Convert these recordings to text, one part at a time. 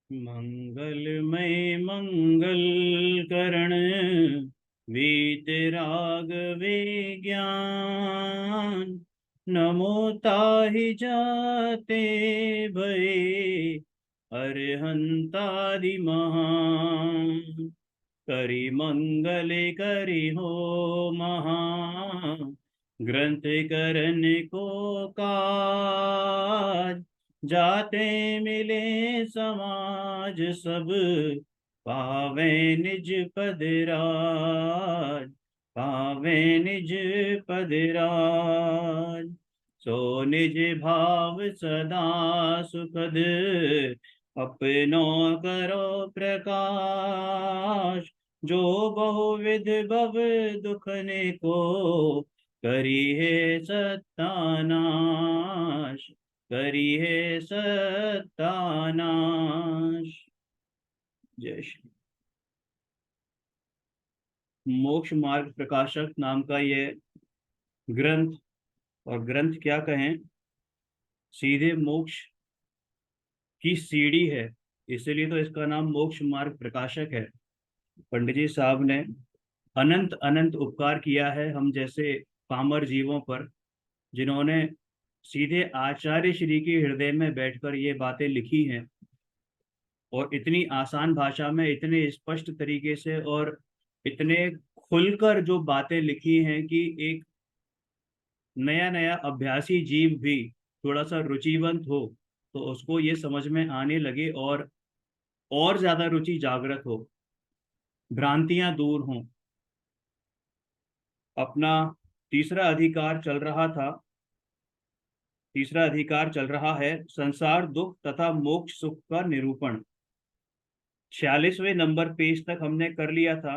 मंगलमय मंगल करण वीतराग विज्ञान। नमो ताहि जाते भये अरहंतादि महान। करि मंगल करि हो महा ग्रंथ करन को काज। जाते मिले समाज सब पावे निज पद राज। पावे निज पद राज। सो निज भाव सदा सुखद अपनो करो प्रकाश। जो बहुविध भव दुखने को करी है सत्यानाश। करी है सत्यानाश। जय श्री। मोक्ष मार्ग प्रकाशक नाम का ये ग्रंथ, और ग्रंथ क्या कहें, सीधे मोक्ष की सीढ़ी है, इसीलिए तो इसका नाम मोक्ष मार्ग प्रकाशक है। पंडित जी साहब ने अनंत अनंत उपकार किया है हम जैसे पामर जीवों पर, जिन्होंने सीधे आचार्य श्री के हृदय में बैठकर ये बातें लिखी हैं, और इतनी आसान भाषा में इतने स्पष्ट तरीके से और इतने खुलकर जो बातें लिखी हैं कि एक नया नया अभ्यासी जीव भी थोड़ा सा रुचिवंत हो तो उसको ये समझ में आने लगे, और ज्यादा रुचि जागृत हो, भ्रांतियां दूर हों। अपना तीसरा अधिकार चल रहा था, तीसरा अधिकार चल रहा है संसार दुख तथा मोक्ष सुख का निरूपण। 46वें नंबर पेज तक हमने कर लिया था।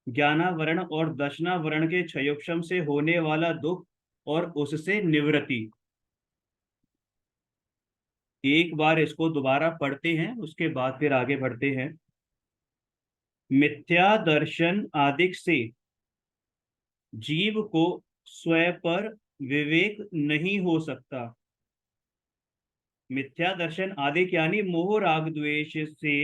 ज्ञानावरण और दशनावरण के क्षयोक्षम से होने वाला दुख और उससे निवृत्ति। एक बार इसको दोबारा पढ़ते हैं, उसके बाद फिर आगे बढ़ते हैं। मिथ्या दर्शन आदि से जीव को स्वयं पर विवेक नहीं हो सकता। मिथ्या दर्शन आदि यानी मोह राग द्वेष से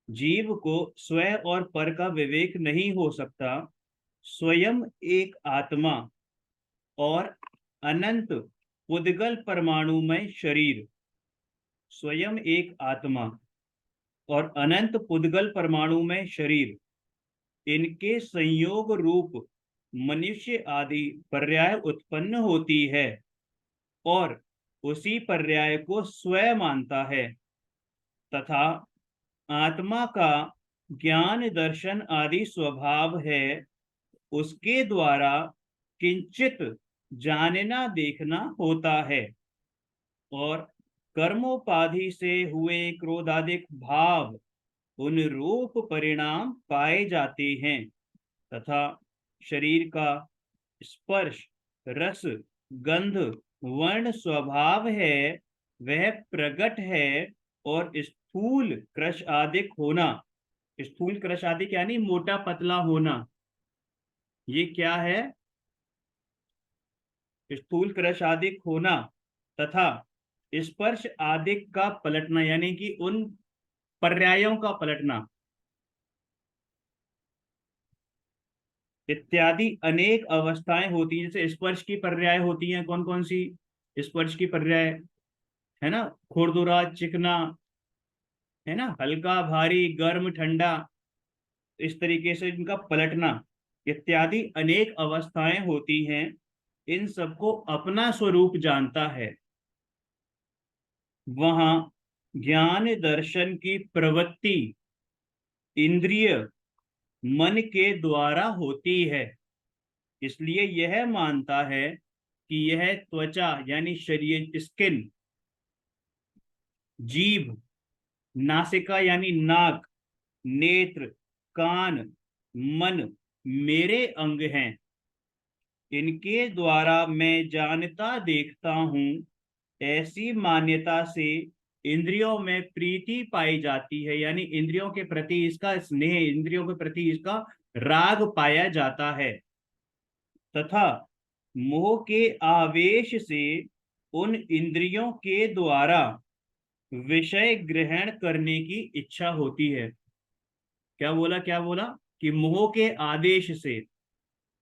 जीव को स्वयं और पर का विवेक नहीं हो सकता। स्वयं एक आत्मा और अनंत उद्गल परमाणुमय शरीर, स्वयं एक आत्मा और अनंत पुद्गल परमाणुमय शरीर, इनके संयोग रूप मनुष्य आदि पर्याय उत्पन्न होती है और उसी पर्याय को स्वयं मानता है, तथा आत्मा का ज्ञान दर्शन आदि स्वभाव है उसके द्वारा किंचित जानना देखना होता है, और कर्मोपाधि से हुए क्रोधादिक भाव उन रूप परिणाम पाए जाते हैं, तथा शरीर का स्पर्श रस गंध वर्ण स्वभाव है वह प्रगट है। और स्थूल कृश आदिक होना, स्थूल कृश आदिक यानी मोटा पतला होना, ये क्या है? स्थूल कृश आदिक होना तथा स्पर्श आदिक का पलटना, यानी कि उन पर्यायों का पलटना इत्यादि अनेक अवस्थाएं होती हैं। जैसे स्पर्श की पर्याय होती हैं, कौन कौन सी स्पर्श की पर्याय है ना? खुरदुरा चिकना, है ना, हल्का भारी गर्म ठंडा, इस तरीके से इनका पलटना इत्यादि अनेक अवस्थाएं होती हैं। इन सबको अपना स्वरूप जानता है। वहां ज्ञान दर्शन की प्रवृत्ति इंद्रिय मन के द्वारा होती है, इसलिए यह मानता है कि यह त्वचा यानी शरीर स्किन, जीभ, नासिका यानी नाक, नेत्र, कान, मन मेरे अंग हैं। इनके द्वारा मैं जानता देखता हूं, ऐसी मान्यता से इंद्रियों में प्रीति पाई जाती है, यानी इंद्रियों के प्रति इसका स्नेह, इंद्रियों के प्रति इसका राग पाया जाता है, तथा मोह के आवेश से उन इंद्रियों के द्वारा विषय ग्रहण करने की इच्छा होती है। क्या बोला, क्या बोला? कि मोह के आदेश से,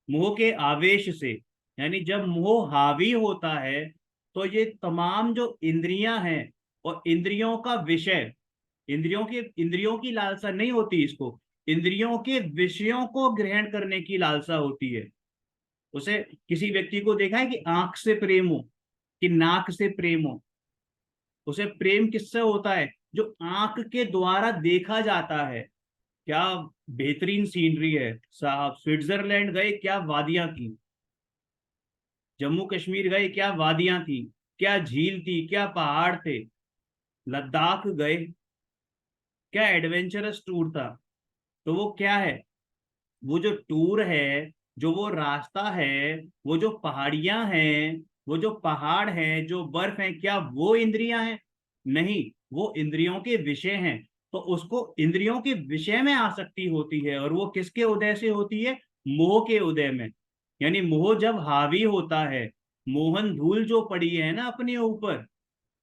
मोह के आवेश से, यानी जब मोह हावी होता है तो ये तमाम जो इंद्रियां हैं और इंद्रियों का विषय, इंद्रियों की लालसा नहीं होती इसको, इंद्रियों के विषयों को ग्रहण करने की लालसा होती है। उसे, किसी व्यक्ति को देखा है कि आंख से प्रेम हो, कि नाक से प्रेम हो? उसे प्रेम किससे होता है? जो आंख के द्वारा देखा जाता है। क्या बेहतरीन सीनरी है साहब! स्विट्जरलैंड गए, क्या वादियां थी। जम्मू कश्मीर गए, क्या वादियां थी, क्या झील थी, क्या पहाड़ थे। लद्दाख गए, क्या एडवेंचरस टूर था। तो वो क्या है, वो जो टूर है, जो वो रास्ता है, वो जो पहाड़ियां हैं, वो जो पहाड़ हैं, जो बर्फ है, क्या वो इंद्रियां हैं? नहीं, वो इंद्रियों के विषय हैं। तो उसको इंद्रियों के विषय में आसक्ति होती है, और वो किसके उदय से होती है? मोह के उदय में। यानी मोह जब हावी होता है, मोहन धूल जो पड़ी है ना अपने ऊपर,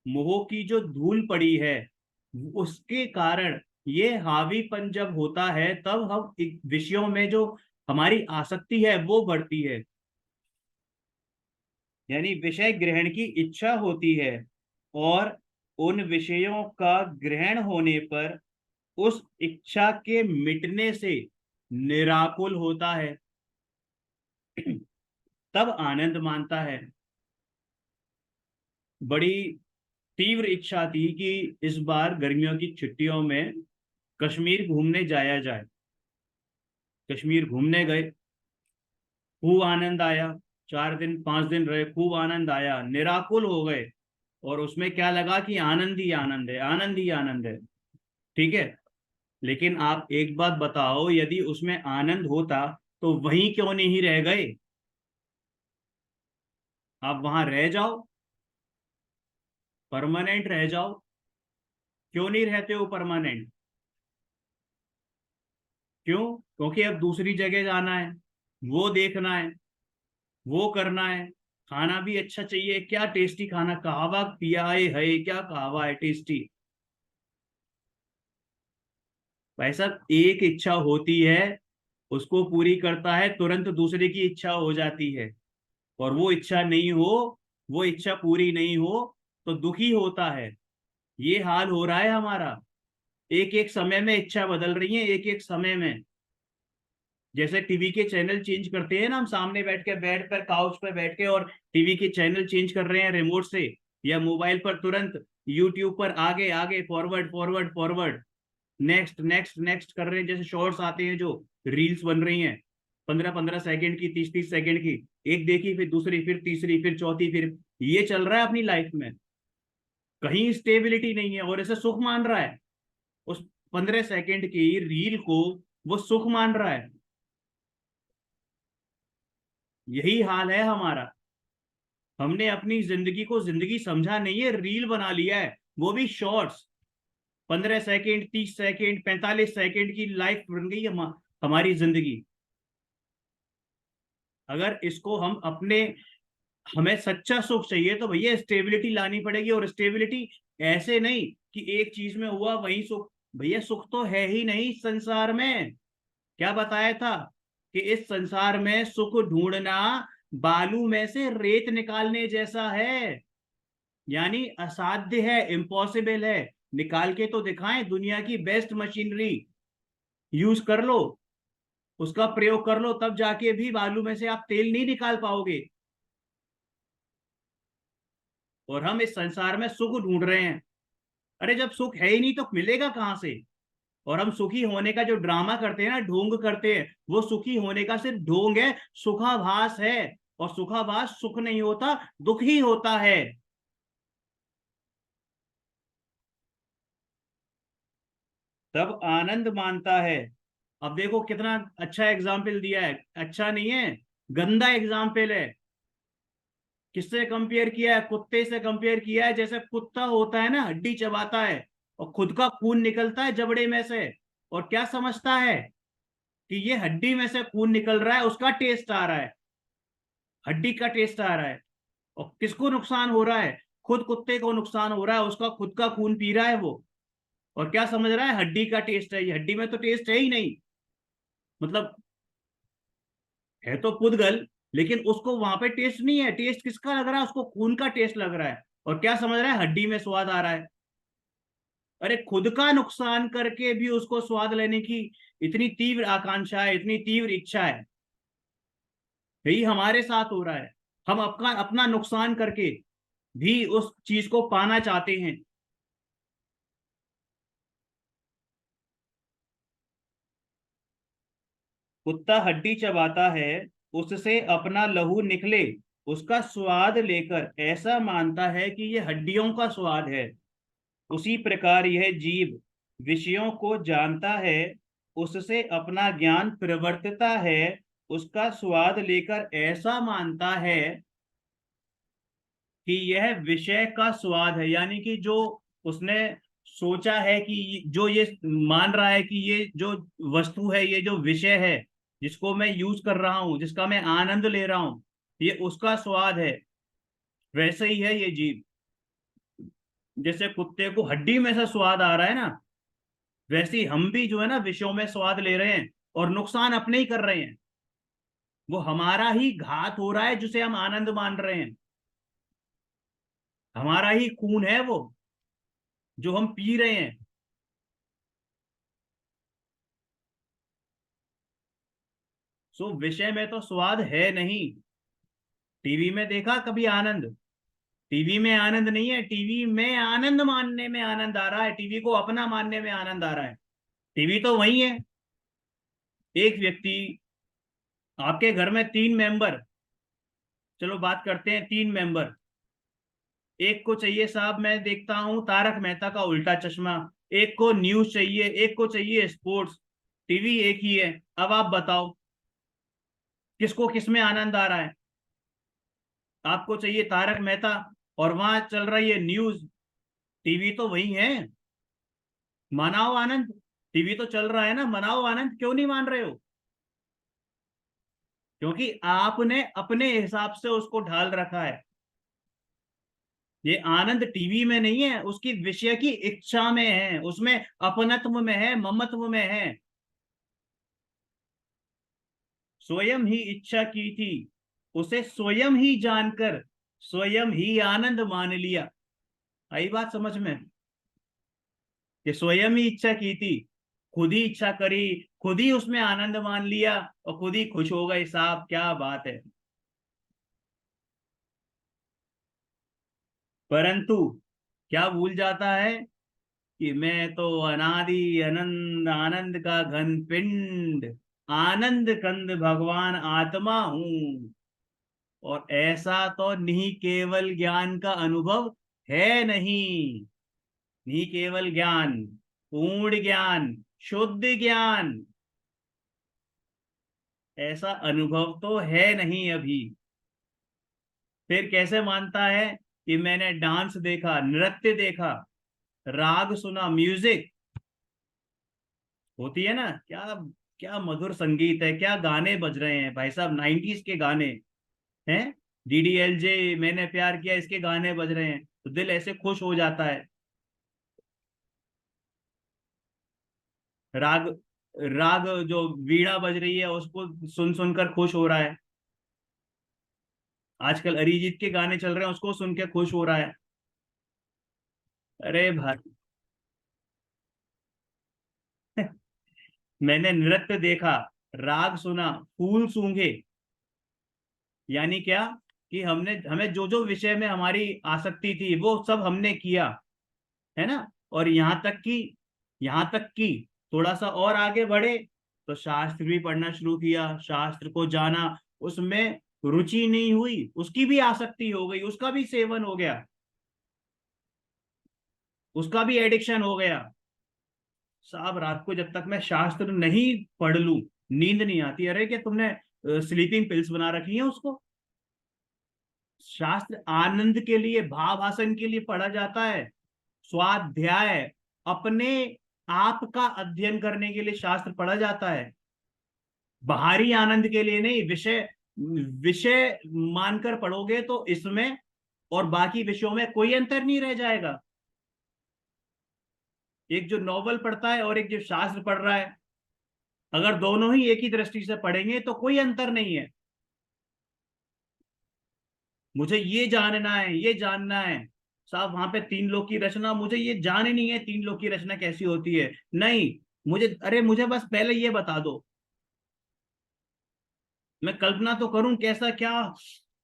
मोह की जो धूल पड़ी है, उसके कारण ये हावीपन जब होता है, तब हम विषयों में जो हमारी आसक्ति है वो बढ़ती है। यानी विषय ग्रहण की इच्छा होती है, और उन विषयों का ग्रहण होने पर उस इच्छा के मिटने से निराकुल होता है, तब आनंद मानता है। बड़ी तीव्र इच्छा थी कि इस बार गर्मियों की छुट्टियों में कश्मीर घूमने जाया जाए। कश्मीर घूमने गए, खूब आनंद आया। 4 दिन 5 दिन रहे, खूब आनंद आया, निराकुल हो गए। और उसमें क्या लगा कि आनंद ही आनंद है, आनंद ही आनंद है। ठीक है, लेकिन आप एक बात बताओ, यदि उसमें आनंद होता तो वहीं क्यों नहीं रह गए? आप वहां रह जाओ, परमानेंट रह जाओ। क्यों नहीं रहते हो परमानेंट? क्यों? क्योंकि अब दूसरी जगह जाना है, वो देखना है, वो करना है। खाना भी अच्छा चाहिए, क्या टेस्टी खाना, कहवा पिया है, क्या कहवा है टेस्टी। भाई साहब, एक इच्छा होती है, उसको पूरी करता है, तुरंत दूसरे की इच्छा हो जाती है। और वो इच्छा नहीं हो, वो इच्छा पूरी नहीं हो तो दुखी होता है। ये हाल हो रहा है हमारा। एक एक समय में इच्छा बदल रही है, एक एक समय में। जैसे टीवी के चैनल चेंज करते हैं ना, हम सामने बैठ के, बेड पर, काउच पर बैठ के, और टीवी के चैनल चेंज कर रहे हैं रिमोट से, या मोबाइल पर तुरंत यूट्यूब पर आगे आगे, forward forward forward, next next next कर रहे हैं। जैसे शॉर्ट्स आते हैं, जो रील्स बन रही हैं 15-15 सेकंड की, 30-30 सेकंड की, एक देखी, फिर दूसरी, फिर तीसरी, फिर चौथी, फिर ये चल रहा है अपनी लाइफ में। कहीं स्टेबिलिटी नहीं है, और इसे सुख मान रहा है। उस 15 सेकंड की रील को वो सुख मान रहा है। यही हाल है हमारा। हमने अपनी जिंदगी को जिंदगी समझा नहीं है, रील बना लिया है, वो भी शॉर्ट्स। 15 सेकंड, 30 सेकंड, 45 सेकंड की लाइफ बन गई हमारी जिंदगी। अगर इसको हम अपने, हमें सच्चा सुख चाहिए तो भैया स्टेबिलिटी लानी पड़ेगी। और स्टेबिलिटी ऐसे नहीं कि एक चीज में हुआ वही सुख। भैया सुख तो है ही नहीं इस संसार में। क्या बताया था कि इस संसार में सुख ढूंढना बालू में से रेत निकालने जैसा है। यानी असाध्य है, इम्पॉसिबल है। निकाल के तो दिखाएं, दुनिया की बेस्ट मशीनरी यूज कर लो, उसका प्रयोग कर लो, तब जाके भी बालू में से आप तेल नहीं निकाल पाओगे। और हम इस संसार में सुख ढूंढ रहे हैं। अरे जब सुख है ही नहीं तो मिलेगा कहां से? और हम सुखी होने का जो ड्रामा करते हैं ना, ढोंग करते हैं, वो सुखी होने का सिर्फ ढोंग है, सुखाभास है। और सुखाभास सुख नहीं होता, दुख ही होता है। तब आनंद मानता है। अब देखो कितना अच्छा एग्जाम्पल दिया है, अच्छा नहीं है, गंदा एग्जाम्पल है। किससे कंपेयर किया है? कुत्ते से कंपेयर किया है। जैसे कुत्ता होता है ना, हड्डी चबाता है, और खुद का खून निकलता है जबड़े में से, और क्या समझता है कि ये हड्डी में से खून निकल रहा है, उसका टेस्ट आ रहा है, हड्डी का टेस्ट आ रहा है। और किसको नुकसान हो रहा है? खुद कुत्ते को नुकसान हो रहा है, उसका खुद का खून पी रहा है वो, और क्या समझ रहा है हड्डी का टेस्ट है ये। हड्डी में तो टेस्ट है ही नहीं, मतलब है तो पुद्गल, लेकिन उसको वहां पे टेस्ट नहीं है। टेस्ट किसका लग रहा है? उसको खून का टेस्ट लग रहा है, और क्या समझ रहा है हड्डी में स्वाद आ रहा है। अरे खुद का नुकसान करके भी उसको स्वाद लेने की इतनी तीव्र आकांक्षा है, इतनी तीव्र इच्छा है। यही हमारे साथ हो रहा है। हम अपना अपना नुकसान करके भी उस चीज को पाना चाहते हैं। कुत्ता हड्डी चबाता है, उससे अपना लहू निकले, उसका स्वाद लेकर ऐसा मानता है कि यह हड्डियों का स्वाद है। उसी प्रकार यह जीव विषयों को जानता है, उससे अपना ज्ञान प्रवर्तता है, उसका स्वाद लेकर ऐसा मानता है कि यह विषय का स्वाद है। यानी कि जो उसने सोचा है कि जो ये मान रहा है कि ये जो वस्तु है, ये जो विषय है जिसको मैं यूज कर रहा हूं, जिसका मैं आनंद ले रहा हूं, ये उसका स्वाद है। वैसे ही है ये जीव। जैसे कुत्ते को हड्डी में से स्वाद आ रहा है ना, वैसे ही हम भी जो है ना विषयों में स्वाद ले रहे हैं और नुकसान अपने ही कर रहे हैं। वो हमारा ही घात हो रहा है जिसे हम आनंद मान रहे हैं। हमारा ही खून है वो, जो हम पी रहे हैं। सो विषय में तो स्वाद है नहीं। टीवी में देखा कभी आनंद? टीवी में आनंद नहीं है। टीवी में आनंद मानने में आनंद आ रहा है, टीवी को अपना मानने में आनंद आ रहा है। टीवी तो वही है। एक व्यक्ति, आपके घर में तीन मेंबर, चलो बात करते हैं तीन मेंबर। एक को चाहिए साहब, मैं देखता हूं तारक मेहता का उल्टा चश्मा। एक को न्यूज चाहिए, एक को चाहिए स्पोर्ट्स। टीवी एक ही है। अब आप बताओ किसको किस में आनंद आ रहा है? आपको चाहिए तारक मेहता और वहां चल रही है न्यूज। टीवी तो वही है। मनाओ आनंद। टीवी तो चल रहा है ना, मनाओ आनंद। क्यों नहीं मान रहे हो? क्योंकि आपने अपने हिसाब से उसको ढाल रखा है। ये आनंद टीवी में नहीं है, उसकी विषय की इच्छा में है, उसमें अपनत्व में है, ममत्व में है। स्वयं ही इच्छा की थी, उसे स्वयं ही जानकर स्वयं ही आनंद मान लिया। आई बात समझ में? कि स्वयं ही इच्छा की थी, खुद ही इच्छा करी, खुद ही उसमें आनंद मान लिया, और खुद ही खुश हो गए। साहब क्या बात है। परंतु क्या भूल जाता है कि मैं तो अनादि अनंत आनंद का घन पिंड, आनंद कंद भगवान आत्मा हूं। और ऐसा तो नहीं केवल ज्ञान का अनुभव है नहीं। नहीं केवल ज्ञान, पूर्ण ज्ञान, शुद्ध ज्ञान, ऐसा अनुभव तो है नहीं अभी। फिर कैसे मानता है कि मैंने डांस देखा, नृत्य देखा, राग सुना, म्यूजिक होती है ना, क्या क्या मधुर संगीत है, क्या गाने बज रहे हैं भाई साहब, 90s के गाने हैं। डीडीएलजे, मैंने प्यार किया, इसके गाने बज रहे हैं तो दिल ऐसे खुश हो जाता है। राग राग जो वीणा बज रही है उसको सुन सुनकर खुश हो रहा है। आजकल अरिजीत के गाने चल रहे हैं, उसको सुन के खुश हो रहा है। अरे भाई मैंने नृत्य देखा, राग सुना, फूल सूंघे। यानी क्या? कि हमने हमें जो जो विषय में हमारी आसक्ति थी वो सब हमने किया, है ना। और यहाँ तक कि थोड़ा सा और आगे बढ़े तो शास्त्र भी पढ़ना शुरू किया, शास्त्र को जाना, उसमें रुचि नहीं हुई, उसकी भी आसक्ति हो गई, उसका भी सेवन हो गया, उसका भी एडिक्शन हो गया। साहब रात को जब तक मैं शास्त्र नहीं पढ़ लूं नींद नहीं आती। अरे क्या तुमने स्लीपिंग पिल्स बना रखी है उसको? शास्त्र आनंद के लिए, भावासन के लिए पढ़ा जाता है। स्वाध्याय, अपने आप का अध्ययन करने के लिए शास्त्र पढ़ा जाता है। बाहरी आनंद के लिए नहीं। विषय विषय मानकर पढ़ोगे तो इसमें और बाकी विषयों में कोई अंतर नहीं रह जाएगा। एक जो नॉवल पढ़ता है और एक जो शास्त्र पढ़ रहा है, अगर दोनों ही एक ही दृष्टि से पढ़ेंगे तो कोई अंतर नहीं है। मुझे ये जानना है, ये जानना है, साहब वहां पे तीन लोक की रचना, मुझे ये जाननी है तीन लोक की रचना कैसी होती है। नहीं, मुझे, अरे मुझे बस पहले ये बता दो, मैं कल्पना तो करूं कैसा क्या,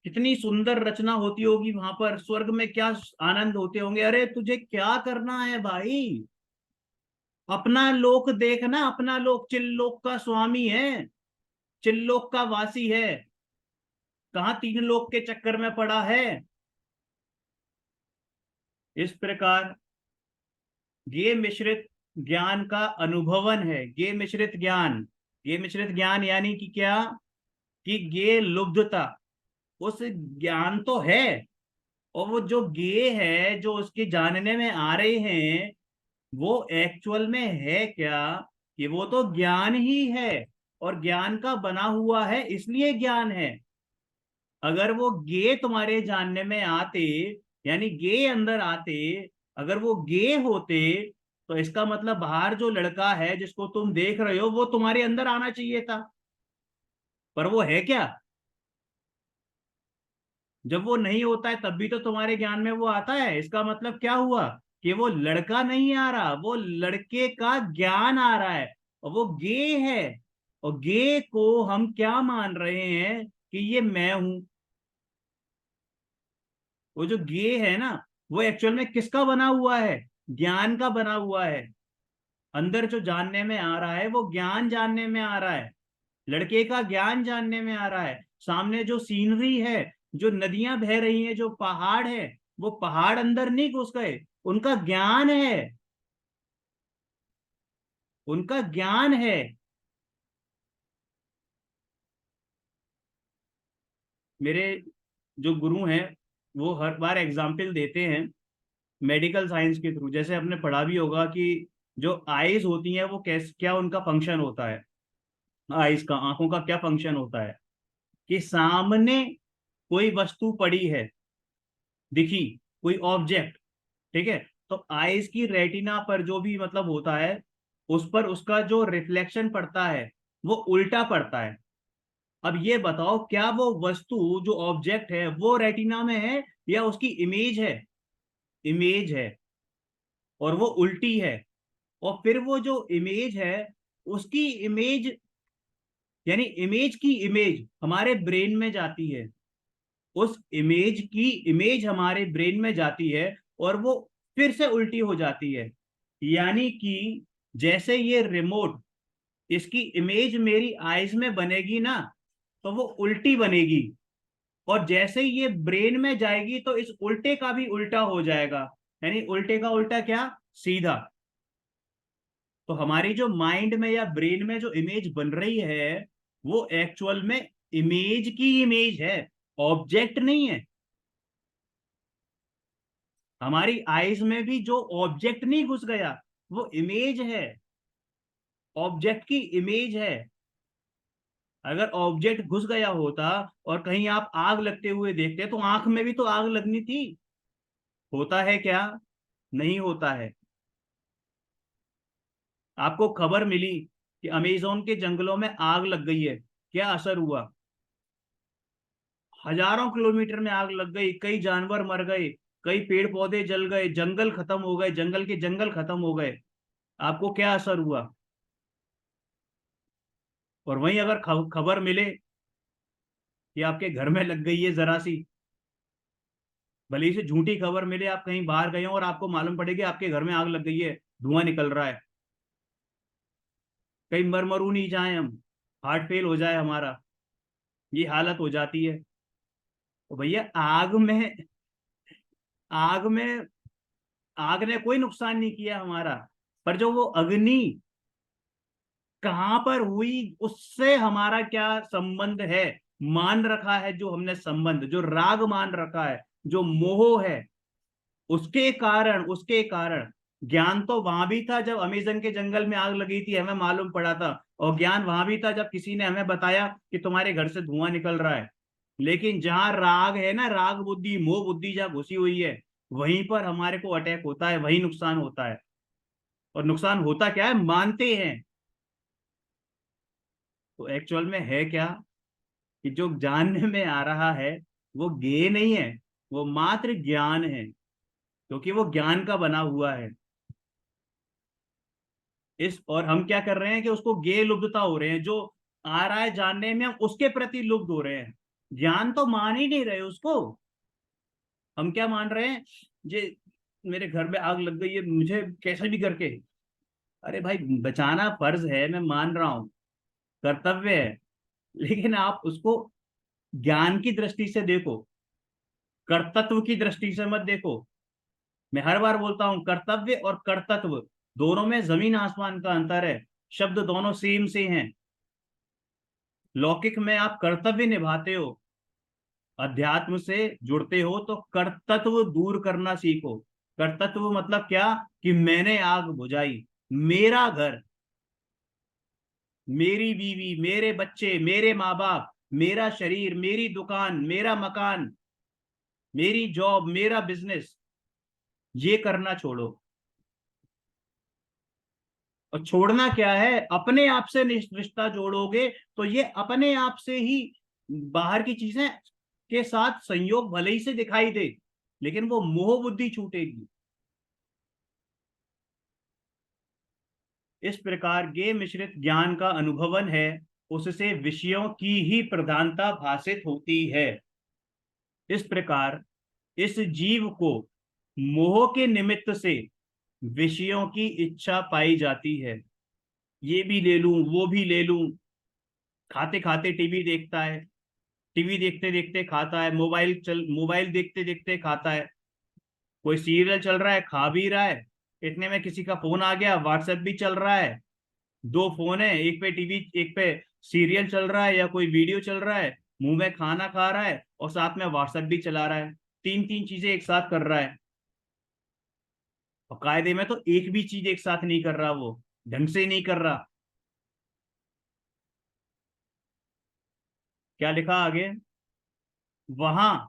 कितनी सुंदर रचना होती होगी वहां पर, स्वर्ग में क्या आनंद होते होंगे। अरे तुझे क्या करना है भाई, अपना लोक देखना, अपना लोक चिल्लोक का स्वामी है, चिल्लोक का वासी है, कहाँ तीन लोक के चक्कर में पड़ा है। इस प्रकार ये मिश्रित ज्ञान का अनुभवन है, ये मिश्रित ज्ञान। ये मिश्रित ज्ञान यानी कि क्या, कि ये लुब्धता उस ज्ञान तो है, और वो जो गे है जो उसके जानने में आ रहे हैं, वो एक्चुअल में है क्या, कि वो तो ज्ञान ही है, और ज्ञान का बना हुआ है इसलिए ज्ञान है। अगर वो गे तुम्हारे जानने में आते, यानी गे अंदर आते, अगर वो गे होते, तो इसका मतलब बाहर जो लड़का है जिसको तुम देख रहे हो वो तुम्हारे अंदर आना चाहिए था, पर वो है क्या। जब वो नहीं होता है तब भी तो तुम्हारे ज्ञान में वो आता है, इसका मतलब क्या हुआ, कि वो लड़का नहीं आ रहा, वो लड़के का ज्ञान आ रहा है, और वो गे है। और गे को हम क्या मान रहे हैं, कि ये मैं हूं। वो जो गे है ना, वो एक्चुअल में किसका बना हुआ है, ज्ञान का बना हुआ है। अंदर जो जानने में आ रहा है वो ज्ञान जानने में आ रहा है, लड़के का ज्ञान जानने में आ रहा है। सामने जो सीनरी है, जो नदियां बह रही हैं, जो पहाड़ है, वो पहाड़ अंदर नहीं घुस गए, उनका ज्ञान है, उनका ज्ञान है। मेरे जो गुरु हैं, वो हर बार एग्जाम्पल देते हैं मेडिकल साइंस के थ्रू। जैसे आपने पढ़ा भी होगा कि जो आईज होती हैं वो कैस क्या उनका फंक्शन होता है, आईज का, आंखों का क्या फंक्शन होता है, कि सामने कोई वस्तु पड़ी है, दिखी, कोई ऑब्जेक्ट, ठीक है, तो आईज की रेटिना पर जो भी मतलब होता है, उस पर उसका जो रिफ्लेक्शन पड़ता है वो उल्टा पड़ता है। अब ये बताओ, क्या वो वस्तु जो ऑब्जेक्ट है वो रेटिना में है या उसकी इमेज है, इमेज है, और वो उल्टी है। और फिर वो जो इमेज है, उसकी इमेज, यानी इमेज की इमेज हमारे ब्रेन में जाती है, उस इमेज की इमेज हमारे ब्रेन में जाती है, और वो फिर से उल्टी हो जाती है। यानी कि जैसे ये रिमोट, इसकी इमेज मेरी आईज में बनेगी ना, तो वो उल्टी बनेगी, और जैसे ही ये ब्रेन में जाएगी तो इस उल्टे का भी उल्टा हो जाएगा। यानी उल्टे का उल्टा क्या, सीधा। तो हमारी जो माइंड में या ब्रेन में जो इमेज बन रही है, वो एक्चुअल में इमेज की इमेज है, ऑब्जेक्ट नहीं है। हमारी आईज में भी जो ऑब्जेक्ट नहीं घुस गया, वो इमेज है, ऑब्जेक्ट की इमेज है। अगर ऑब्जेक्ट घुस गया होता और कहीं आप आग लगते हुए देखते, तो आंख में भी तो आग लगनी थी, होता है क्या, नहीं होता है। आपको खबर मिली कि अमेजोन के जंगलों में आग लग गई है, क्या असर हुआ, हजारों किलोमीटर में आग लग गई, कई जानवर मर गए, कई पेड़ पौधे जल गए, जंगल खत्म हो गए, जंगल के जंगल खत्म हो गए, आपको क्या असर हुआ। और वहीं अगर खबर मिले कि आपके घर में लग गई है जरा सी, भले ही से झूठी खबर मिले, आप कहीं बाहर गए हो और आपको मालूम पड़े कि आपके घर में आग लग गई है, धुआं निकल रहा है, कहीं मर मरू नहीं जाए हम, हार्ट फेल हो जाए हमारा, ये हालत हो जाती है। तो भैया आग में आग ने कोई नुकसान नहीं किया हमारा, पर जो वो अग्नि कहाँ पर हुई, उससे हमारा क्या संबंध है, मान रखा है जो हमने संबंध, जो राग मान रखा है, जो मोह है, उसके कारण ज्ञान तो वहां भी था जब अमेजन के जंगल में आग लगी थी, हमें मालूम पड़ा था, और ज्ञान वहां भी था जब किसी ने हमें बताया कि तुम्हारे घर से धुआं निकल रहा है। लेकिन जहां राग है ना, राग बुद्धि मोह बुद्धि जहां घुसी हुई है, वहीं पर हमारे को अटैक होता है, वही नुकसान होता है। और नुकसान होता क्या है, मानते हैं। तो एक्चुअल में है क्या, कि जो जानने में आ रहा है वो ज्ञेय नहीं है, वो मात्र ज्ञान है, क्योंकि वो ज्ञान का बना हुआ है। इस और हम क्या कर रहे हैं कि उसको ज्ञेय लुब्धता हो रहे हैं, जो आ रहा है जानने में, हम उसके प्रति लुब्ध हो रहे हैं। ज्ञान तो मान ही नहीं रहे उसको। हम क्या मान रहे हैं, जे मेरे घर में आग लग गई है, मुझे कैसे भी करके, अरे भाई बचाना फर्ज है, मैं मान रहा हूं, कर्तव्य है। लेकिन आप उसको ज्ञान की दृष्टि से देखो, कर्तत्व की दृष्टि से मत देखो। मैं हर बार बोलता हूं, कर्तव्य और कर्तत्व दोनों में जमीन आसमान का अंतर है। शब्द दोनों सेम से हैं। लौकिक में आप कर्तव्य निभाते हो, अध्यात्म से जुड़ते हो तो कर्तत्व दूर करना सीखो। कर्तत्व मतलब क्या, कि मैंने आग बुझाई, मेरा घर, मेरी बीवी, मेरे बच्चे, मेरे माँ बाप, मेरा शरीर, मेरी दुकान, मेरा मकान, मेरी जॉब, मेरा बिजनेस, ये करना छोड़ो। और छोड़ना क्या है, अपने आप से रिश्ता जोड़ोगे तो ये अपने आप से ही बाहर की चीजें के साथ संयोग भले ही से दिखाई दे, लेकिन वो मोह बुद्धि छूटेगी। इस प्रकार के मिश्रित ज्ञान का अनुभवन है, उससे विषयों की ही प्रधानता भाषित होती है। इस प्रकार इस जीव को मोह के निमित्त से विषयों की इच्छा पाई जाती है। ये भी ले लूं, वो भी ले लूं। खाते खाते टीवी देखता है, टीवी देखते देखते खाता है, मोबाइल देखते देखते खाता है। कोई सीरियल चल रहा है, खा भी रहा है, इतने में किसी का फोन आ गया, व्हाट्सएप भी चल रहा है। दो फोन है, एक पे टीवी, एक पे सीरियल चल रहा है या कोई वीडियो चल रहा है, मुंह में खाना खा रहा है और साथ में व्हाट्सएप भी चला रहा है। तीन तीन चीजें एक साथ कर रहा है। और कायदे में तो एक भी चीज एक साथ नहीं कर रहा, वो ढंग से नहीं कर रहा। क्या लिखा आगे, वहां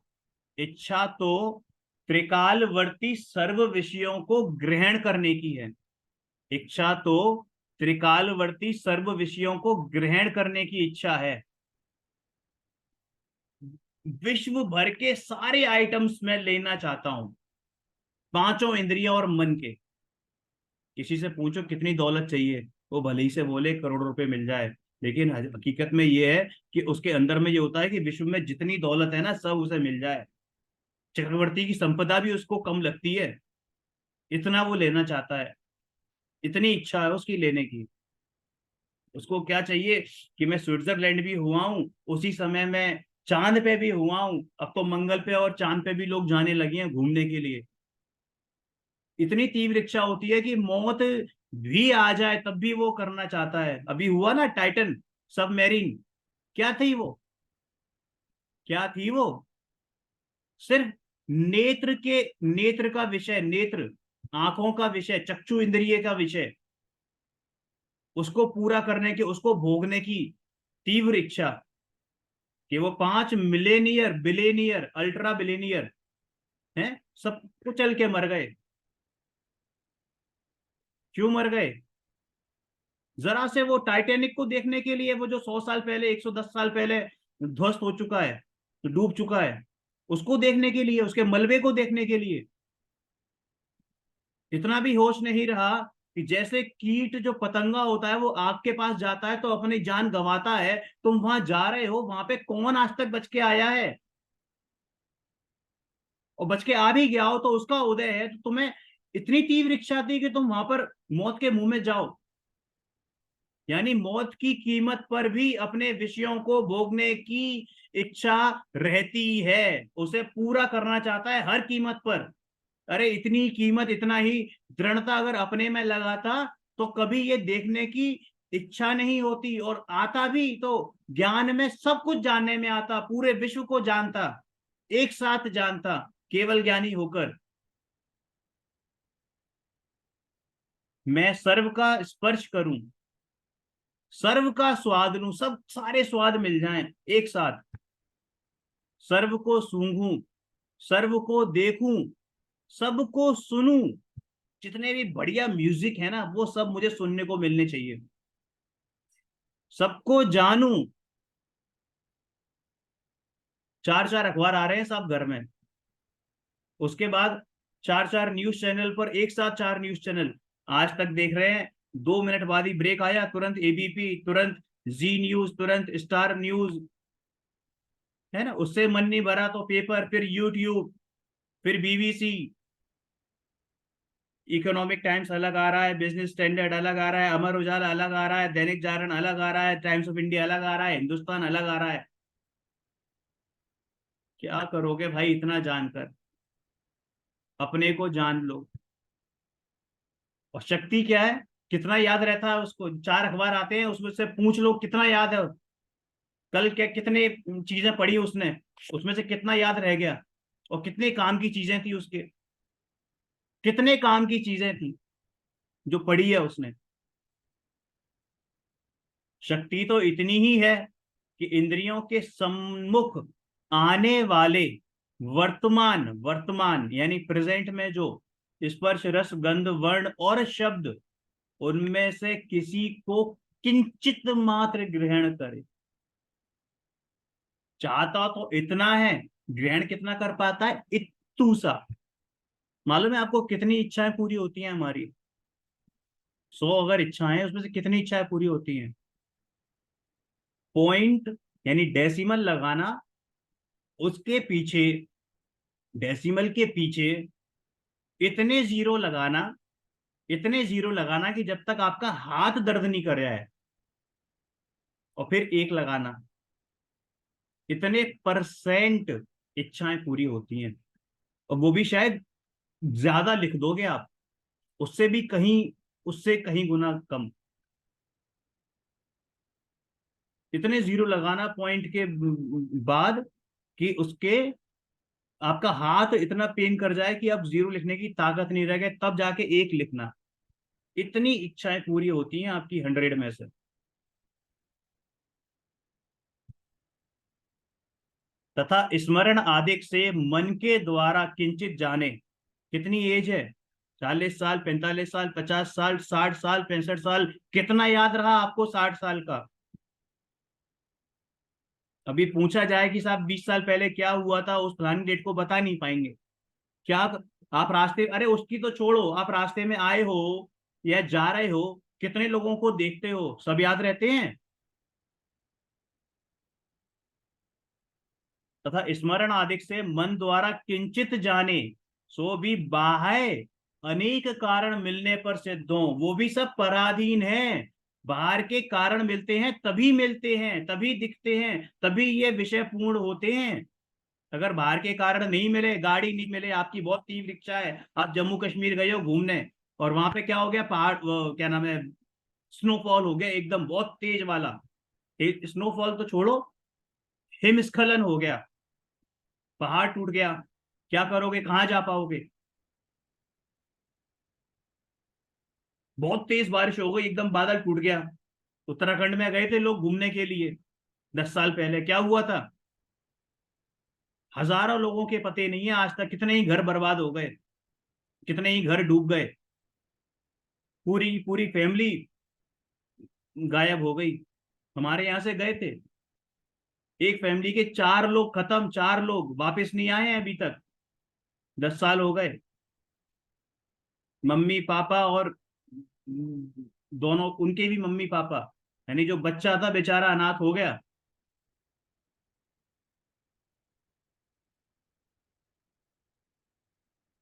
इच्छा तो त्रिकालवर्ती सर्व विषयों को ग्रहण करने की है। इच्छा तो त्रिकालवर्ती सर्व विषयों को ग्रहण करने की इच्छा है। विश्व भर के सारे आइटम्स मैं लेना चाहता हूं, पांचों इंद्रियों और मन के। किसी से पूछो कितनी दौलत चाहिए, वो भले ही से बोले करोड़ों रुपए मिल जाए, लेकिन हकीकत में ये है कि उसके अंदर में ये होता है कि विश्व में जितनी दौलत है ना, सब उसे मिल जाए। चक्रवर्ती की संपदा भी उसको कम लगती है, इतना वो लेना चाहता है, इतनी इच्छा है उसकी लेने की। उसको क्या चाहिए, कि मैं स्विट्जरलैंड भी हुआ हूं, उसी समय मैं चांद पे भी हुआ हूं, अब तो मंगल पे और चांद पे भी लोग जाने लगे हैं घूमने के लिए। इतनी तीव्र इच्छा होती है कि मौत भी आ जाए तब भी वो करना चाहता है। अभी हुआ ना टाइटन सबमेरीन, क्या थी वो, क्या थी वो, सिर्फ नेत्र का विषय, नेत्र, आंखों का विषय, चक्षु इंद्रिय का विषय, उसको पूरा करने की, उसको भोगने की तीव्र इच्छा, कि वो 5 मिलेनियर बिलेनियर अल्ट्रा बिलेनियर हैं, सब कुचल के मर गए। क्यों मर गए, जरा से वो टाइटैनिक को देखने के लिए, वो जो 100 साल पहले, 110 साल पहले ध्वस्त हो चुका है, तो डूब चुका है, उसको देखने के लिए, उसके मलबे को देखने के लिए। इतना भी होश नहीं रहा कि जैसे कीट जो पतंगा होता है, वो आग के पास जाता है तो अपनी जान गंवाता है, तुम वहां जा रहे हो, वहां पे कौन आज तक बच के आया है, और बच के आ भी गया हो तो उसका उदय है, तो तुम्हें इतनी तीव्र इच्छा थी कि तुम वहां पर मौत के मुंह में जाओ। यानी मौत की कीमत पर भी अपने विषयों को भोगने की इच्छा रहती है, उसे पूरा करना चाहता है हर कीमत पर। अरे इतनी कीमत, इतना ही दृढ़ता अगर अपने में लगाता तो कभी ये देखने की इच्छा नहीं होती, और आता भी तो ज्ञान में सब कुछ जानने में आता, पूरे विश्व को जानता, एक साथ जानता, केवल ज्ञानी होकर। मैं सर्व का स्पर्श करूं, सर्व का स्वाद लूं, सब सारे स्वाद मिल जाएं एक साथ। सर्व को सूंघूं, सर्व को देखूं, सबको सुनूं। जितने भी बढ़िया म्यूजिक है ना वो सब मुझे सुनने को मिलने चाहिए। सबको जानूं, चार चार अखबार आ रहे हैं साहब घर में। उसके बाद चार चार न्यूज चैनल पर एक साथ चार न्यूज चैनल आज तक देख रहे हैं। 2 मिनट बाद ही ब्रेक आया, तुरंत एबीपी, तुरंत जी न्यूज, तुरंत स्टार न्यूज, है ना। उससे मन नहीं भरा तो पेपर, फिर यूट्यूब, फिर बीबीसी। इकोनॉमिक टाइम्स अलग आ रहा है, बिजनेस स्टैंडर्ड अलग आ रहा है, अमर उजाला अलग आ रहा है, दैनिक जागरण अलग आ रहा है, टाइम्स ऑफ इंडिया अलग आ रहा है, हिंदुस्तान अलग आ रहा है। क्या करोगे भाई इतना जानकर? अपने को जान लो। और शक्ति क्या है? कितना याद रहता है उसको? चार अखबार आते हैं उसमें से पूछ लो कितना याद है। कल क्या कितने चीजें पढ़ी उसने, उसमें से कितना याद रह गया? और कितने काम की चीजें थी उसके, कितने काम की चीजें थी जो पढ़ी है उसने। शक्ति तो इतनी ही है कि इंद्रियों के सम्मुख आने वाले वर्तमान, वर्तमान यानी प्रेजेंट में जो स्पर्श रस गंध वर्ण और शब्द, उनमें से किसी को किंचित मात्र ग्रहण करे। चाहता तो इतना है, ग्रहण कितना कर पाता है? इत्तू सा। मालूम है आपको कितनी इच्छाएं पूरी होती हैं हमारी? 100 अगर इच्छाएं हैं उसमें से कितनी इच्छाएं पूरी होती हैं? पॉइंट यानी डेसिमल लगाना, उसके पीछे, डेसिमल के पीछे इतने जीरो लगाना, इतने जीरो लगाना कि जब तक आपका हाथ दर्द नहीं कर रहा है, और फिर एक लगाना। इतने परसेंट इच्छाएं पूरी होती हैं। और वो भी शायद ज्यादा लिख दोगे आप, उससे भी कहीं, उससे कहीं गुना कम। इतने जीरो लगाना पॉइंट के बाद कि उसके, आपका हाथ इतना पेन कर जाए कि अब जीरो लिखने की ताकत नहीं रह गई, तब जाके एक लिखना। इतनी इच्छाएं पूरी होती हैं आपकी 100 में से। तथा स्मरण आदिक से मन के द्वारा किंचित जाने। कितनी एज है? 40 साल, 45 साल, 50 साल, 60 साल, 65 साल। कितना याद रहा आपको 60 साल का? अभी पूछा जाए कि साहब 20 साल पहले क्या हुआ था, उस फलानी डेट को बता नहीं पाएंगे। क्या आप रास्ते, अरे उसकी तो छोड़ो, आप रास्ते में आए हो या जा रहे हो, कितने लोगों को देखते हो, सब याद रहते हैं? तथा स्मरण आदि से मन द्वारा किंचित जाने, सो भी बाह्य अनेक कारण मिलने पर सिद्ध हो। वो भी सब पराधीन है। बाहर के कारण मिलते हैं तभी मिलते हैं, तभी दिखते हैं, तभी ये विषय पूर्ण होते हैं। अगर बाहर के कारण नहीं मिले, गाड़ी नहीं मिले, आपकी बहुत तीव्र इच्छा है, आप जम्मू कश्मीर गए हो घूमने, और वहां पे क्या हो गया, पहाड़, क्या नाम है, स्नोफॉल हो गया एकदम बहुत तेज वाला। स्नोफॉल तो छोड़ो, हिमस्खलन हो गया, पहाड़ टूट गया, क्या करोगे? कहाँ जा पाओगे? बहुत तेज बारिश हो गई, एकदम बादल टूट गया। उत्तराखंड में गए थे लोग घूमने के लिए 10 साल पहले, क्या हुआ था? हजारों लोगों के पते नहीं है आज तक, कितने ही घर बर्बाद हो गए, कितने ही घर डूब गए, पूरी पूरी फैमिली गायब हो गई। हमारे यहाँ से गए थे, एक फैमिली के 4 लोग खत्म, 4 लोग वापस नहीं आए हैं अभी तक। 10 साल हो गए। मम्मी पापा और दोनों, उनके भी मम्मी पापा, यानी जो बच्चा था बेचारा अनाथ हो गया।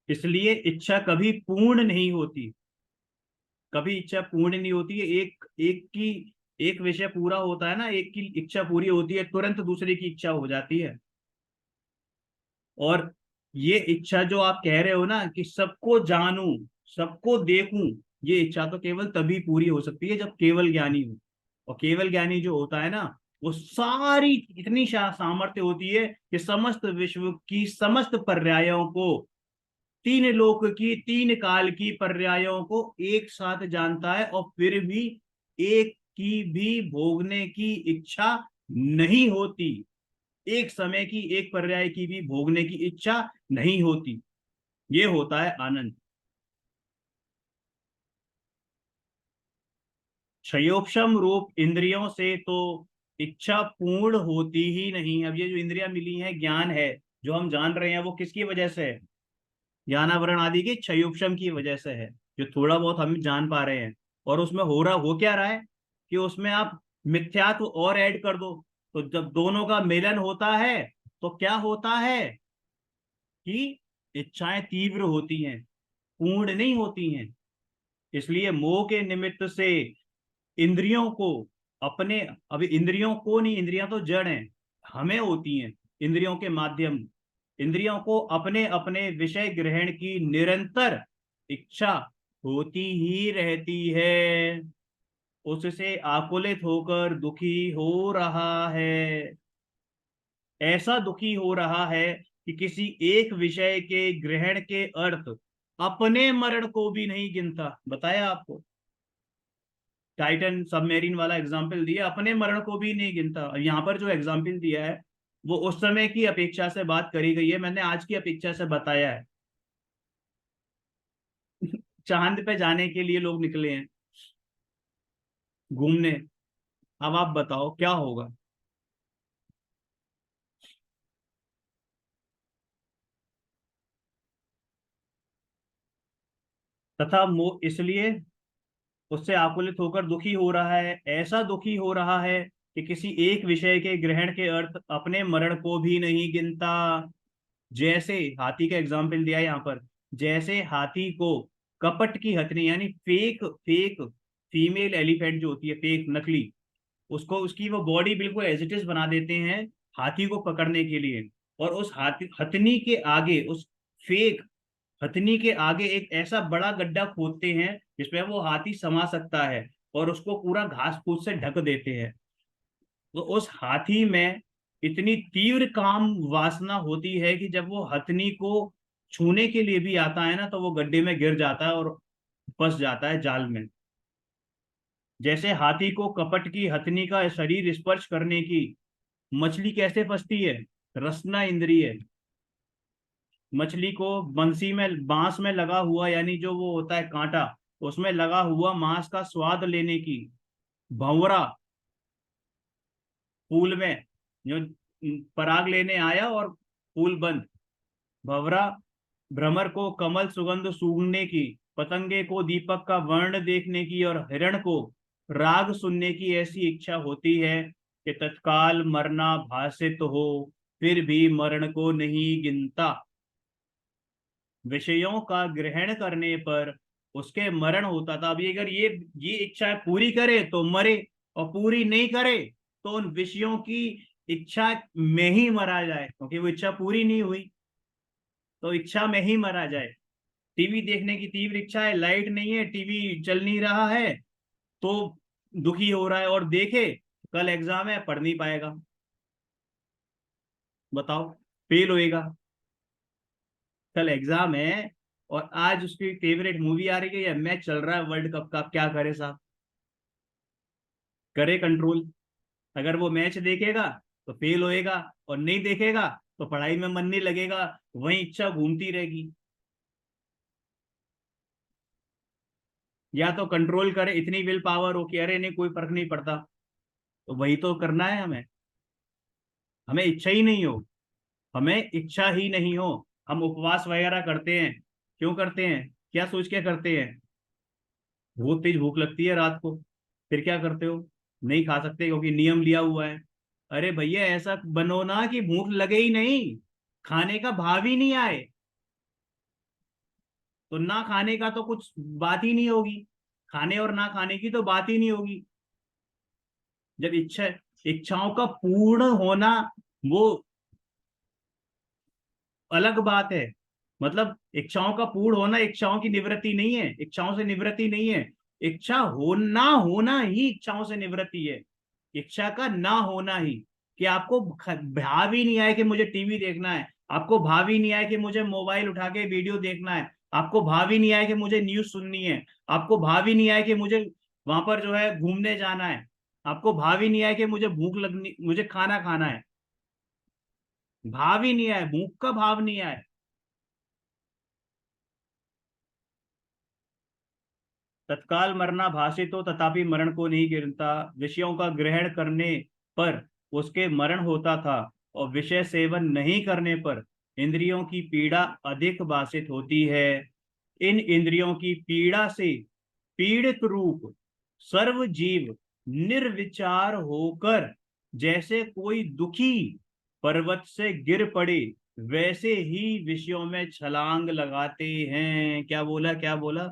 इसलिए इच्छा कभी पूर्ण नहीं होती, कभी इच्छा पूर्ण नहीं होती है। एक एक की, एक विषय पूरा होता है ना, एक की इच्छा पूरी होती है, तुरंत दूसरे की इच्छा हो जाती है। और ये इच्छा जो आप कह रहे हो ना कि सबको जानूं, सबको देखूं, ये इच्छा तो केवल तभी पूरी हो सकती है जब केवल ज्ञानी हो। और केवल ज्ञानी जो होता है ना, वो सारी इतनी सामर्थ्य होती है कि समस्त विश्व की समस्त पर्यायों को, तीन लोक की, तीन काल की पर्यायों को एक साथ जानता है, और फिर भी एक की भी भोगने की इच्छा नहीं होती। एक समय की, एक पर्याय की भी भोगने की इच्छा नहीं होती। ये होता है आनंद। क्षयोक्षम रूप इंद्रियों से तो इच्छा पूर्ण होती ही नहीं। अब ये जो इंद्रियां मिली हैं, ज्ञान है जो हम जान रहे हैं, वो किसकी वजह से है? ज्ञानावरण आदि की क्षयोक्षम की वजह से है, जो थोड़ा बहुत हम जान पा रहे हैं। और उसमें हो क्या रहा है कि उसमें आप मिथ्यात्व और ऐड कर दो, तो जब दोनों का मिलन होता है तो क्या होता है कि इच्छाएं तीव्र होती हैं, पूर्ण नहीं होती हैं। इसलिए मोह के निमित्त से इंद्रियों को अपने, अभी इंद्रियों को नहीं, इंद्रियां तो जड़ हैं, हमें होती हैं इंद्रियों के माध्यम, इंद्रियों को अपने अपने विषय ग्रहण की निरंतर इच्छा होती ही रहती है। उससे आकुलित होकर दुखी हो रहा है। ऐसा दुखी हो रहा है कि किसी एक विषय के ग्रहण के अर्थ अपने मरण को भी नहीं गिनता। बताया आपको, टाइटन सबमेरीन वाला एग्जाम्पल दिया, अपने मरण को भी नहीं गिनता। यहाँ पर जो एग्जाम्पल दिया है वो उस समय की अपेक्षा से बात करी गई है, मैंने आज की अपेक्षा से बताया है। चांद पे जाने के लिए लोग निकले हैं घूमने। अब आप बताओ क्या होगा। तथा मोह इसलिए उससे आकुलित होकर दुखी हो रहा है, ऐसा दुखी हो रहा है कि किसी एक विषय के ग्रहण के अर्थ अपने मरण को भी नहीं गिनता। जैसे हाथी का एग्जाम्पल दिया यहाँ पर, जैसे हाथी को कपट की हथनी, यानी फेक फेक फीमेल एलिफेंट जो होती है, फेक नकली, उसको उसकी वो बॉडी बिल्कुल एज इट इज बना देते हैं हाथी को पकड़ने के लिए। और उस हाथी हथनी के आगे, उस फेक हथनी के आगे एक ऐसा बड़ा गड्ढा खोदते हैं जिसमें वो हाथी समा सकता है, और उसको पूरा घास फूस से ढक देते हैं। तो उस हाथी में इतनी तीव्र काम वासना होती है कि जब वो हथनी को छूने के लिए भी आता है ना, तो वो गड्ढे में गिर जाता है और फंस जाता है जाल में। जैसे हाथी को कपट की हथनी का शरीर स्पर्श करने की, मछली कैसे फंसती है? रसना इंद्रिय, मछली को बंसी में, बांस में लगा हुआ, यानी जो वो होता है कांटा, उसमें लगा हुआ मांस का स्वाद लेने की, भंवरा फूल में जो पराग लेने आया और फूल बंद, भंवरा भ्रमर को कमल सुगंध सूंघने की, पतंगे को दीपक का वर्ण देखने की, और हिरण को राग सुनने की ऐसी इच्छा होती है कि तत्काल मरना भासित हो, फिर भी मरण को नहीं गिनता। विषयों का ग्रहण करने पर उसके मरण होता था। अभी अगर ये इच्छा पूरी करे तो मरे, और पूरी नहीं करे तो उन विषयों की इच्छा में ही मरा जाए, क्योंकि वो इच्छा पूरी नहीं हुई, तो इच्छा में ही मरा जाए। टीवी देखने की तीव्र इच्छा है, लाइट नहीं है, टीवी चल नहीं रहा है, तो दुखी हो रहा है, और देखे कल एग्जाम है, पढ़ नहीं पाएगा, बताओ, फेल होएगा। कल एग्जाम है और आज उसकी फेवरेट मूवी आ रही है या मैच चल रहा है वर्ल्ड कप का, क्या करे साहब? करे कंट्रोल। अगर वो मैच देखेगा तो फेल होएगा, और नहीं देखेगा तो पढ़ाई में मन नहीं लगेगा, वही इच्छा घूमती रहेगी। या तो कंट्रोल करे, इतनी विल पावर हो कि अरे नहीं कोई फर्क नहीं पड़ता, तो वही तो करना है हमें। हमें इच्छा ही नहीं हो, हमें इच्छा ही नहीं हो, हम उपवास वगैरह करते हैं। क्यों करते हैं? क्या सोच के करते हैं? बहुत तेज भूख लगती है रात को, फिर क्या करते हो? नहीं खा सकते क्योंकि नियम लिया हुआ है। अरे भैया ऐसा बनो ना कि भूख लगे ही नहीं, खाने का भाव ही नहीं आए, तो ना खाने का तो कुछ बात ही नहीं होगी, खाने और ना खाने की तो बात ही नहीं होगी। जब इच्छाओं का पूर्ण होना, वो अलग बात है। मतलब इच्छाओं का पूर्ण होना इच्छाओं की निवृत्ति नहीं है, इच्छाओं से निवृत्ति नहीं है। इच्छा होना होना ही इच्छाओं से निवृत्ति है। इच्छा का ना होना ही, कि आपको भाव ही नहीं आए कि मुझे टीवी देखना है, आपको भाव ही नहीं आए कि मुझे मोबाइल उठा के वीडियो देखना है, आपको भाव ही नहीं आए कि मुझे न्यूज सुननी है, आपको भाव ही नहीं आए कि मुझे वहां पर जो है घूमने जाना है, आपको भाव ही नहीं आए कि मुझे भूख लगनी, मुझे खाना खाना है। भाव ही नहीं आए, भूख का भाव नहीं आए। तत्काल मरना भाषित हो तथापि मरण को नहीं गिनता। विषयों का ग्रहण करने पर उसके मरण होता था, और विषय सेवन नहीं करने पर इंद्रियों की पीड़ा अधिक भाषित होती है। इन इंद्रियों की पीड़ा से पीड़ित रूप सर्व जीव निर्विचार होकर जैसे कोई दुखी पर्वत से गिर पड़े, वैसे ही विषयों में छलांग लगाते हैं। क्या बोला, क्या बोला?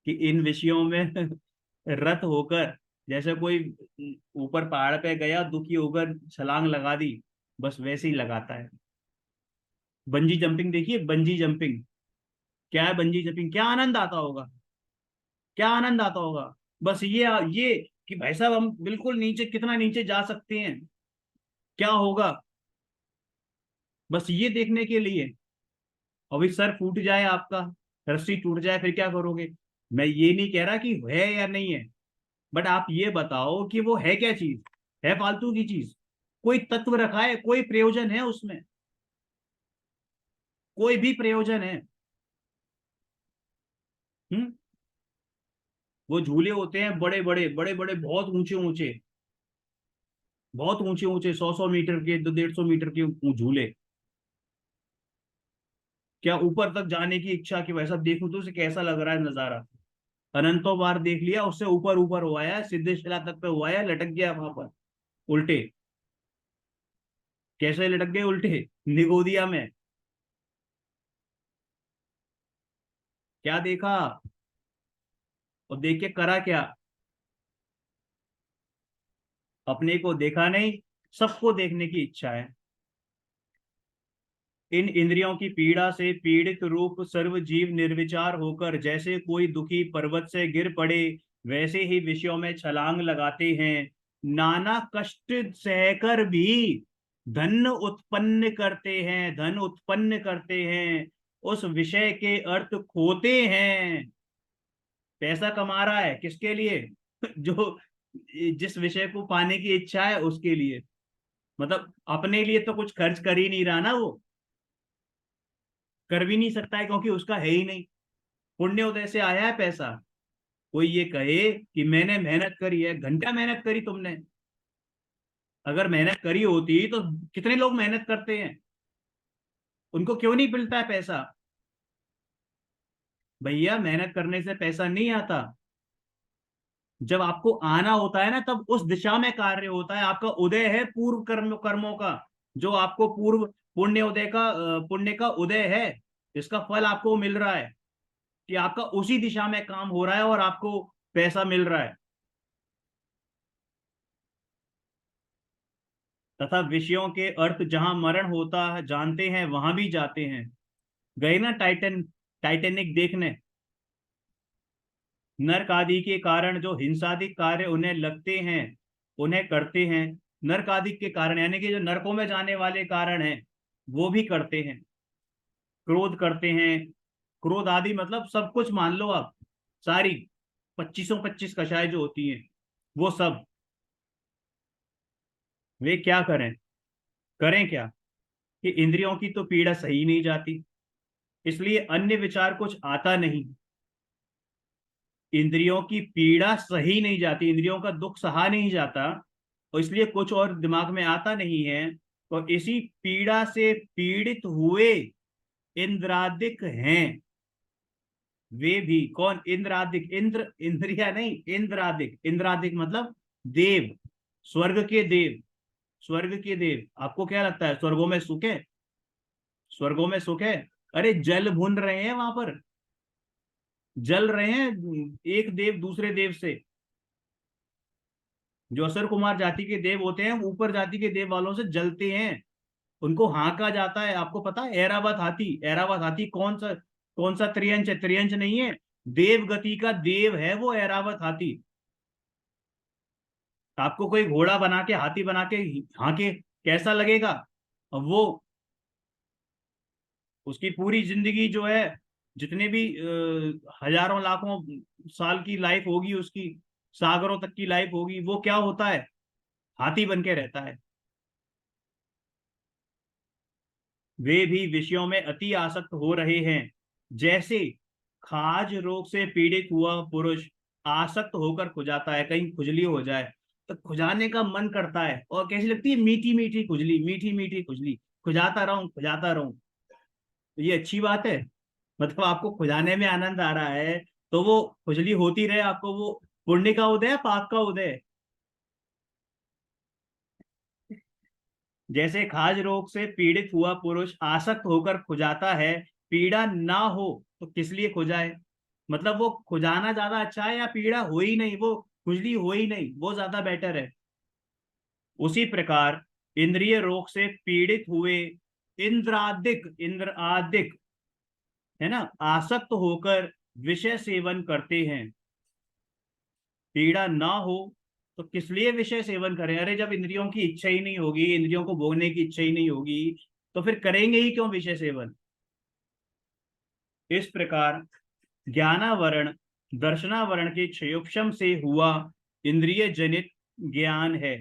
कि इन विषयों में रत होकर, जैसे कोई ऊपर पहाड़ पे गया दुखी होकर छलांग लगा दी, बस वैसे ही लगाता है। बंजी जंपिंग देखिए, बंजी जंपिंग। क्या है बंजी जंपिंग? क्या आनंद आता होगा, क्या आनंद आता होगा। बस ये कि भाई साहब हम बिल्कुल नीचे, कितना नीचे जा सकते हैं, क्या होगा, बस ये देखने के लिए। अभी सर फूट जाए आपका, रस्सी टूट जाए, फिर क्या करोगे? मैं ये नहीं कह रहा कि है या नहीं है, बट आप ये बताओ कि वो है क्या चीज? है फालतू की चीज? कोई तत्व रखा है, कोई प्रयोजन है उसमें? कोई भी प्रयोजन है? हम्म। वो झूले होते हैं बड़े बड़े बड़े बड़े, बहुत ऊंचे ऊंचे, बहुत ऊंचे ऊंचे, 100 100 मीटर के, 150 150 मीटर के झूले। क्या ऊपर तक जाने की इच्छा कि वैसा देखूं तो उसे कैसा लग रहा है नजारा? अनंतों बार देख लिया, उससे ऊपर ऊपर हुआ है, सीधे शिला तक पे हुआ है, लटक गया वहां पर उल्टे। कैसे लटक गए उल्टे? निगोदिया में। क्या देखा? और देख के करा क्या? अपने को देखा नहीं, सबको देखने की इच्छा है। इन इंद्रियों की पीड़ा से पीड़ित रूप सर्व जीव निर्विचार होकर जैसे कोई दुखी पर्वत से गिर पड़े, वैसे ही विषयों में छलांग लगाते हैं। नाना कष्ट सहकर भी धन उत्पन्न करते हैं, धन उत्पन्न करते हैं, उस विषय के अर्थ खोते हैं। पैसा कमा रहा है किसके लिए? जो जिस विषय को पाने की इच्छा है उसके लिए। मतलब अपने लिए तो कुछ खर्च कर ही नहीं रहा ना वो, कर भी नहीं सकता है क्योंकि उसका है ही नहीं। पुण्य उदय से आया है पैसा। कोई ये कहे कि मैंने मेहनत करी है, घंटा मेहनत करी तुमने? अगर मेहनत करी होती तो कितने लोग मेहनत करते हैं, उनको क्यों नहीं मिलता है पैसा? भैया मेहनत करने से पैसा नहीं आता। जब आपको आना होता है ना, तब उस दिशा में कार्य होता है। आपका उदय है पूर्व कर्मों का, जो आपको पूर्व पुण्य उदय का, पुण्य का उदय है, इसका फल आपको मिल रहा है कि आपका उसी दिशा में काम हो रहा है और आपको पैसा मिल रहा है। तथा विषयों के अर्थ जहां मरण होता है जानते हैं, वहां भी जाते हैं। गए ना टाइटेनिक देखने? नर्क आदि के कारण जो हिंसादिक कार्य उन्हें लगते हैं, उन्हें करते हैं। नर्क आदि के कारण यानी कि जो नरकों में जाने वाले कारण हैं, वो भी करते हैं। क्रोध करते हैं, क्रोध आदि मतलब सब कुछ मान लो आप, सारी 2525 कषाय जो होती हैं, वो सब। वे क्या करें? करें क्या? कि इंद्रियों की तो पीड़ा सही नहीं जाती, इसलिए अन्य विचार कुछ आता नहीं। इंद्रियों की पीड़ा सही नहीं जाती, इंद्रियों का दुख सहा नहीं जाता, और इसलिए कुछ और दिमाग में आता नहीं है। तो इसी पीड़ा से पीड़ित हुए इंद्रादिक हैं। वे भी कौन? इंद्रादिक, इंद्र इंद्रिया नहीं, इंद्रादिक। इंद्रादिक मतलब देव, स्वर्ग के देव। स्वर्ग के देव, आपको क्या लगता है स्वर्गों में सुख है? स्वर्गों में सुख है? अरे जल भून रहे हैं वहां पर, जल रहे हैं एक देव दूसरे देव से। जो असर कुमार जाति के देव होते हैं, ऊपर जाति के देव वालों से जलते हैं। उनको हाँका जाता है। आपको पता है ऐरावत हाथी? ऐरावत हाथी कौन सा त्रियंच है? त्रियंच नहीं है, देव गति का देव है वो ऐरावत हाथी। आपको कोई घोड़ा बना के, हाथी बना के हाँके, कैसा लगेगा? अब वो, उसकी पूरी जिंदगी जो है, जितने भी हजारों लाखों साल की लाइफ होगी उसकी, सागरों तक की लाइफ होगी, वो क्या होता है? हाथी बन के रहता है। वे भी विषयों में अति आसक्त हो रहे हैं। जैसे खाज रोग से पीड़ित हुआ पुरुष आसक्त होकर खुजाता है, कहीं खुजली हो जाए तो खुजाने का मन करता है, और कैसी लगती है, मीठी मीठी खुजली, मीठी मीठी खुजली, खुजाता रहूं खुजाता रहूं। तो ये अच्छी बात है, मतलब आपको खुजाने में आनंद आ रहा है तो वो खुजली होती रहे, आपको वो पुण्य का उदय है, पाप का उदय है। जैसे खाज रोग से पीड़ित हुआ पुरुष आसक्त होकर खुजाता है, पीड़ा ना हो तो किस लिए खुजाए। मतलब वो खुजाना ज्यादा अच्छा है, या पीड़ा हो ही नहीं, वो खुजली हो ही नहीं, वो ज्यादा बेटर है। उसी प्रकार इंद्रिय रोग से पीड़ित हुए इंद्र आदिक, है ना, आसक्त होकर विषय सेवन करते हैं। पीड़ा ना हो तो किस लिए विषय सेवन करें। अरे जब इंद्रियों की इच्छा ही नहीं होगी, इंद्रियों को भोगने की इच्छा ही नहीं होगी, तो फिर करेंगे ही क्यों विषय सेवन। इस प्रकार ज्ञानावरण दर्शनावरण के क्षयोक्षम से हुआ इंद्रिय जनित ज्ञान है,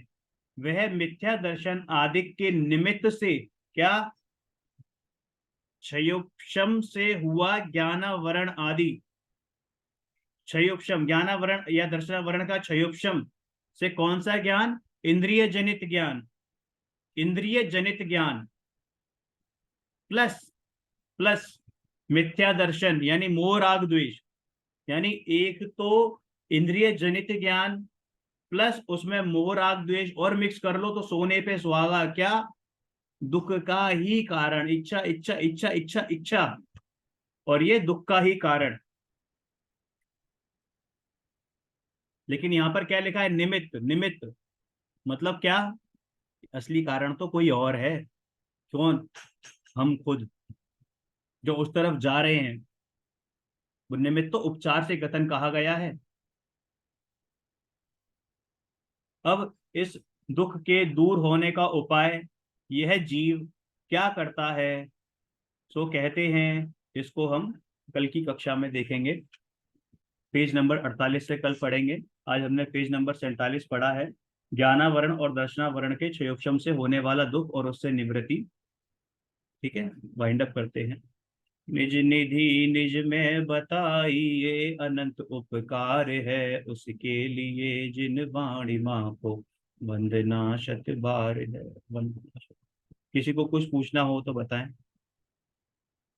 वह मिथ्या दर्शन आदि के निमित्त से, क्या, क्षयोक्षम से हुआ ज्ञानावरण आदि, क्षयोक्षम ज्ञानावरण या दर्शनावरण का क्षयोक्षम से कौन सा ज्ञान, इंद्रिय जनित ज्ञान, इंद्रिय जनित ज्ञान प्लस प्लस मिथ्या दर्शन यानी मोह राग द्वेष, यानी एक तो इंद्रिय जनित ज्ञान प्लस उसमें मोह राग द्वेष और मिक्स कर लो तो सोने पे सुहागा, क्या, दुख का ही कारण, इच्छा इच्छा इच्छा इच्छा इच्छा, और ये दुख का ही कारण। लेकिन यहां पर क्या लिखा है, निमित्त, निमित्त मतलब क्या, असली कारण तो कोई और है। कौन, हम खुद जो उस तरफ जा रहे हैं। वो निमित्त तो उपचार से गतन कहा गया है। अब इस दुख के दूर होने का उपाय यह जीव क्या करता है, सो कहते हैं, इसको हम कल की कक्षा में देखेंगे। पेज नंबर 48 से कल पढ़ेंगे। आज हमने पेज नंबर 47 पढ़ा है, ज्ञानावरण और दर्शनावरण के क्षयोक्षम से होने वाला दुख और उससे निवृत्ति। ठीक है, वाइंड अप करते हैं। निज निधि निज में बताइए, अनंत उपकार है उसके लिए, जिन वाणी माँ को वंदना शत बार है। वंदना। किसी को कुछ पूछना हो तो बताएं।